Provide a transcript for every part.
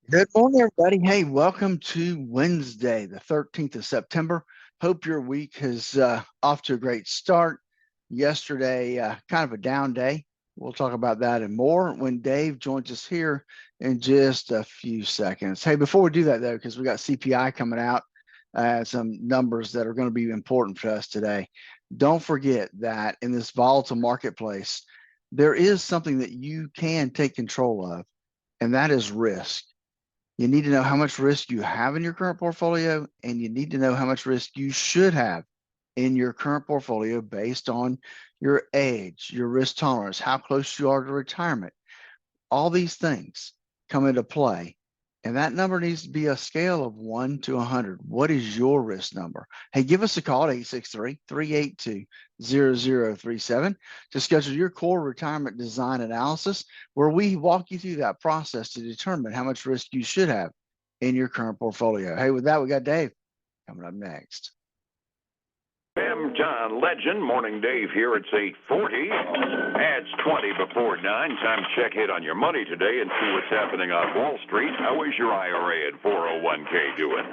Good morning, everybody. Hey, welcome to Wednesday, the 13th of September. Hope your week is off to a great start. Yesterday, kind of a down day. We'll talk about that and more when Dave joins us here in just a few seconds. Hey, before we do that, though, because we got CPI coming out, some numbers that are going to be important for us today. Don't forget that in this volatile marketplace, there is something that you can take control of, and that is risk. You need to know how much risk you have in your current portfolio, and you need to know how much risk you should have in your current portfolio based on your age, your risk tolerance, how close you are to retirement. All these things come into play. And that number needs to be a scale of 1 to 100. What is your risk number? Hey, give us a call at 863-382-0037 to schedule your core retirement design analysis, where we walk you through that process to determine how much risk you should have in your current portfolio. Hey, with that, we got Dave coming up next. I'm John Legend. Morning Dave here. It's 8:40. Adds 20 before 9. Time to check in on your money today and see what's happening on Wall Street. How is your IRA and 401k doing?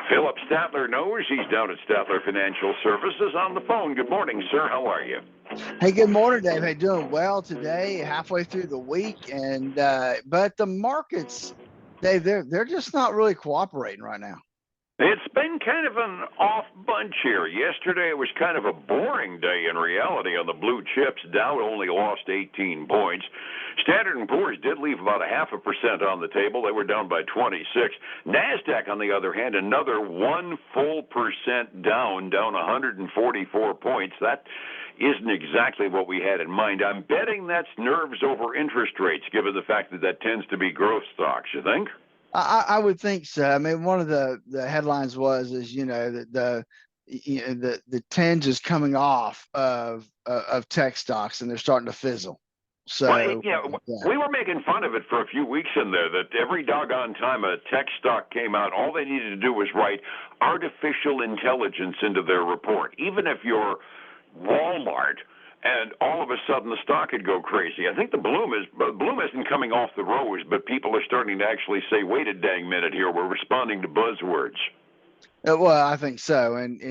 Philip Statler knows. He's down at Statler Financial Services on the phone. Good morning, sir. How are you? Hey, good morning, Dave. Hey, doing well today, halfway through the week, and but the markets, Dave, they're just not really cooperating right now. It's been kind of an off bunch here. Yesterday it was kind of a boring day in reality on the blue chips. Dow only lost 18 points. Standard & Poor's did leave about 0.5% on the table. They were down by 26. NASDAQ, on the other hand, another 1 full percent down 144 points. That isn't exactly what we had in mind. I'm betting that's nerves over interest rates, given the fact that that tends to be growth stocks, you think? I would think so. I mean, one of the headlines is that the tinge is coming off of tech stocks, and they're starting to fizzle. So well, yeah, we were making fun of it for a few weeks in there, that every doggone time a tech stock came out, all they needed to do was write artificial intelligence into their report. Even if you're Walmart, and all of a sudden the stock could go crazy. I think the bloom isn't coming off the rose, but people are starting to actually say, wait a dang minute here, we're responding to buzzwords. Well, I think so. And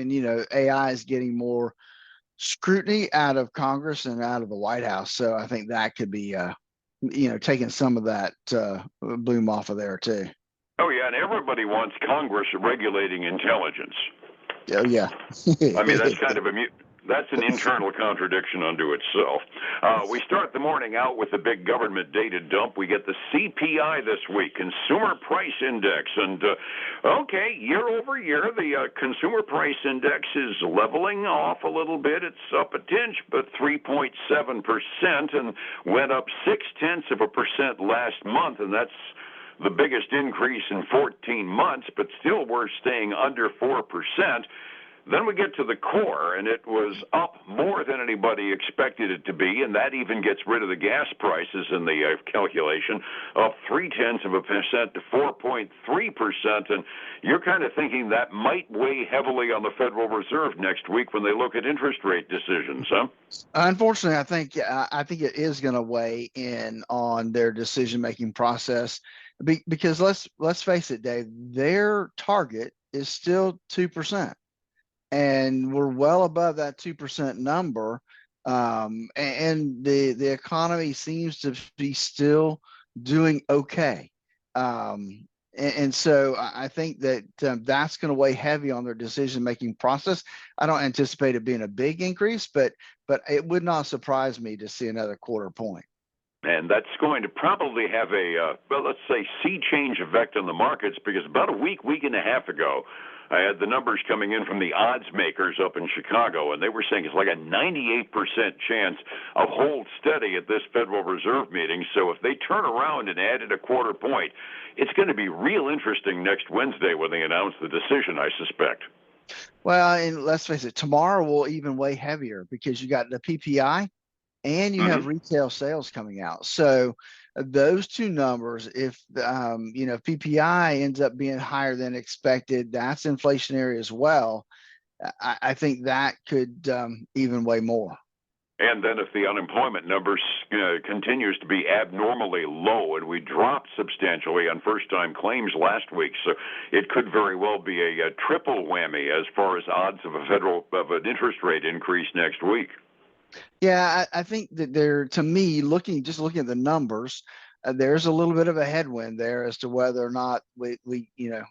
AI is getting more scrutiny out of Congress and out of the White House. So I think that could be, taking some of that bloom off of there too. Oh, yeah, and everybody wants Congress regulating intelligence. Oh, yeah. I mean, that's kind of that's an internal contradiction unto itself. We start the morning out with the big government data dump. We get the CPI this week, Consumer Price Index. And, okay, year over year, the Consumer Price Index is leveling off a little bit. It's up a tinge, but 3.7%, and went up 0.6% last month, and that's the biggest increase in 14 months, but still we're staying under 4%. Then we get to the core, and it was up more than anybody expected it to be, and that even gets rid of the gas prices in the calculation, up 0.3% to 4.3%, and you're kind of thinking that might weigh heavily on the Federal Reserve next week when they look at interest rate decisions, huh? Unfortunately, I think it is going to weigh in on their decision-making process, because let's face it, Dave, their target is still 2%. And we're well above that 2% number, and the economy seems to be still doing okay, and so I think that that's going to weigh heavy on their decision-making process. I don't anticipate it being a big increase, but it would not surprise me to see another quarter point. And that's going to probably have a, let's say, sea change effect on the markets, because about a week and a half ago, I had the numbers coming in from the odds makers up in Chicago, and they were saying it's like a 98% chance of hold steady at this Federal Reserve meeting. So if they turn around and added a quarter point, it's going to be real interesting next Wednesday when they announce the decision, I suspect. Well, and let's face it, tomorrow will even weigh heavier, because you got the PPI and you have retail sales coming out. So those two numbers, if PPI ends up being higher than expected, that's inflationary as well. I think that could even weigh more. And then if the unemployment numbers continues to be abnormally low, and we dropped substantially on first-time claims last week, so it could very well be a triple whammy as far as odds of an interest rate increase next week. Yeah, I think that there, to me, looking at the numbers, there's a little bit of a headwind there as to whether or not we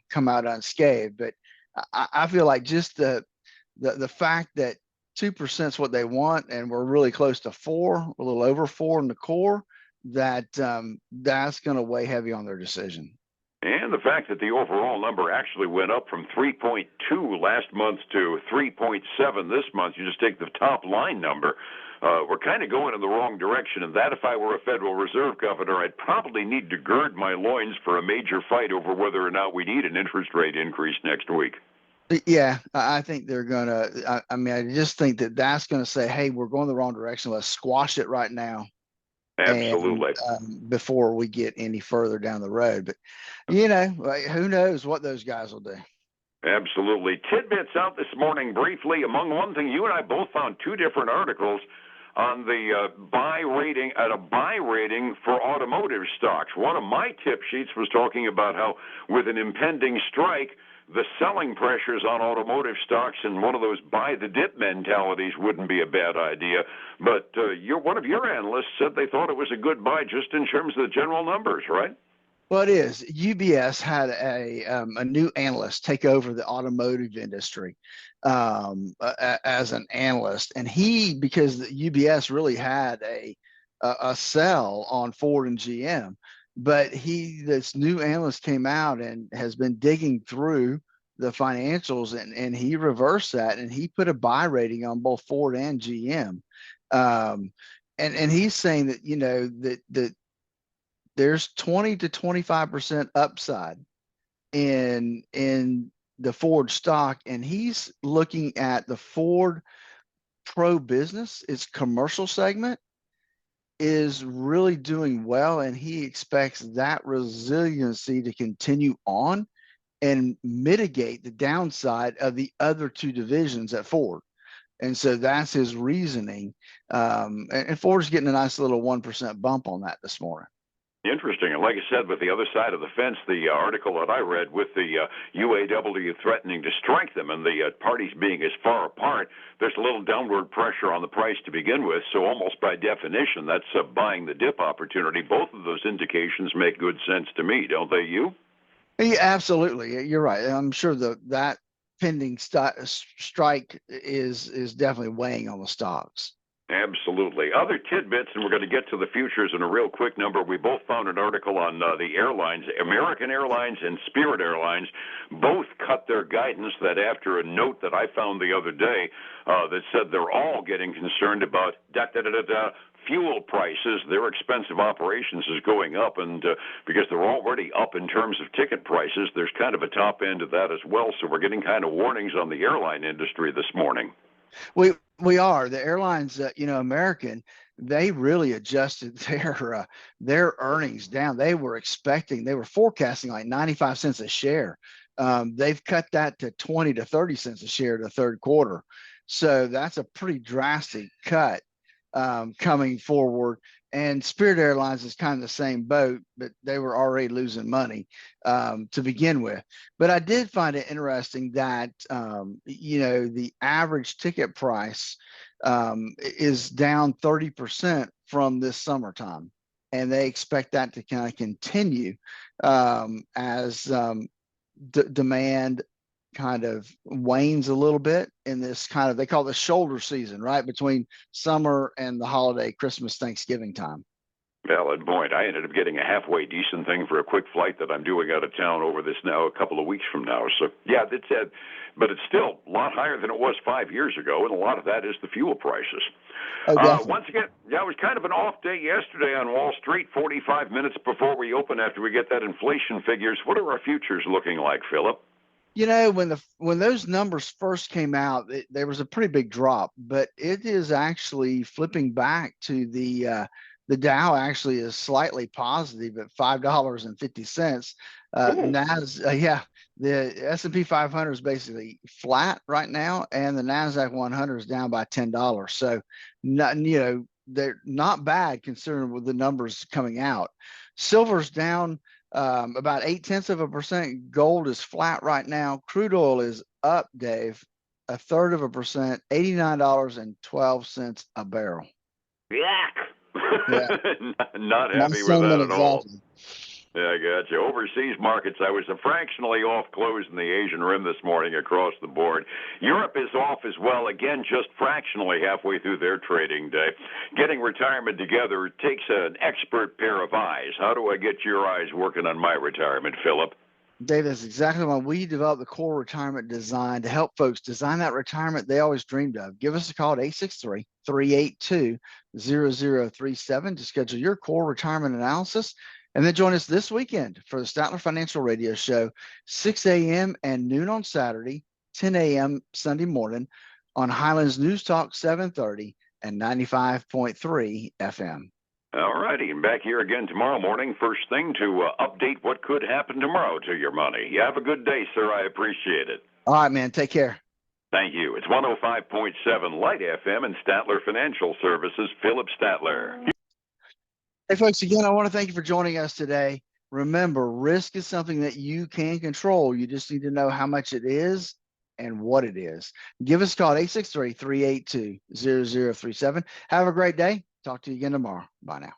come out unscathed. But I feel like just the fact that 2% is what they want, and we're really close to 4, a little over 4 in the core, that's going to weigh heavy on their decision. And the fact that the overall number actually went up from 3.2 last month to 3.7 this month, you just take the top line number, we're kind of going in the wrong direction. And that, if I were a Federal Reserve governor, I'd probably need to gird my loins for a major fight over whether or not we need an interest rate increase next week. Yeah, I think they're going to, I mean, I just think that that's going to say, hey, we're going the wrong direction. Let's squash it right now. Absolutely. And before we get any further down the road. But, who knows what those guys will do. Absolutely. Tidbits out this morning briefly. Among one thing, you and I both found 2 different articles on the buy rating for automotive stocks. One of my tip sheets was talking about how with an impending strike, the selling pressures on automotive stocks and one of those buy the dip mentalities wouldn't be a bad idea. But one of your analysts said they thought it was a good buy just in terms of the general numbers, right? Well, it is. UBS had a new analyst take over the automotive industry as an analyst, and because the UBS really had a sell on Ford and GM, but this new analyst came out and has been digging through the financials, and he reversed that, and he put a buy rating on both Ford and GM, and he's saying that that there's 20 to 25% upside in the Ford stock, and he's looking at the Ford Pro business, its commercial segment is really doing well, and he expects that resiliency to continue on and mitigate the downside of the other 2 divisions at Ford. And so that's his reasoning. And Ford's getting a nice little 1% bump on that this morning. Interesting. And like I said, with the other side of the fence, the article that I read with the UAW threatening to strike them and the parties being as far apart, there's a little downward pressure on the price to begin with. So almost by definition, that's buying the dip opportunity. Both of those indications make good sense to me, don't they, you? Yeah, absolutely. You're right. I'm sure that pending strike is definitely weighing on the stocks. Absolutely. Other tidbits, and we're going to get to the futures in a real quick number. We both found an article on the airlines. American Airlines and Spirit Airlines both cut their guidance that after a note that I found the other day that said they're all getting concerned about fuel prices. Their expensive operations is going up, and because they're already up in terms of ticket prices, there's kind of a top end of that as well. So we're getting kind of warnings on the airline industry this morning. We are. The airlines, American, they really adjusted their earnings down. They were forecasting like 95 cents a share. They've cut that to 20 to 30 cents a share to the third quarter. So that's a pretty drastic cut coming forward. And Spirit Airlines is kind of the same boat, but they were already losing money to begin with. But I did find it interesting that, the average ticket price is down 30% from this summertime. And they expect that to kind of continue as demand kind of wanes a little bit in this kind of, they call the shoulder season, right between summer and the holiday, Christmas, Thanksgiving time. Valid point. I ended up getting a halfway decent thing for a quick flight that I'm doing out of town over this now a couple of weeks from now. So yeah, that's it. But it's still a lot higher than it was 5 years ago, and a lot of that is the fuel prices. Once again, it was kind of an off day yesterday on Wall Street, 45 minutes before we open after we get that inflation figures. What are our futures looking like, Philip? When those numbers first came out, there was a pretty big drop, but it is actually flipping back to the The Dow actually is slightly positive at $5.50. Yeah, the S&P 500 is basically flat right now, and the Nasdaq 100 is down by $10. So, not, they're not bad considering with the numbers coming out. Silver's down about 0.8%. Gold is flat right now. Crude oil is up, Dave, 1/3%, $89.12 a barrel. Yuck. Yeah. Not My happy with that sentiment at all. exactly. Yeah, I got you. Overseas markets, I was fractionally off close in the Asian rim this morning across the board. Europe is off as well, again, just fractionally halfway through their trading day. Getting retirement together takes an expert pair of eyes. How do I get your eyes working on my retirement, Philip? Dave, that's exactly why we developed the core retirement design to help folks design that retirement they always dreamed of. Give us a call at 863-382-0037 to schedule your core retirement analysis. And then join us this weekend for the Statler Financial Radio Show, 6 a.m. and noon on Saturday, 10 a.m. Sunday morning on Highlands News Talk 730 and 95.3 FM. All righty, and back here again tomorrow morning, first thing to update what could happen tomorrow to your money. You have a good day, sir. I appreciate it. All right, man. Take care. Thank you. It's 105.7 Light FM and Statler Financial Services, Philip Statler. Hey, folks, again, I want to thank you for joining us today. Remember, risk is something that you can control. You just need to know how much it is and what it is. Give us a call at 863-382-0037. Have a great day. Talk to you again tomorrow. Bye now.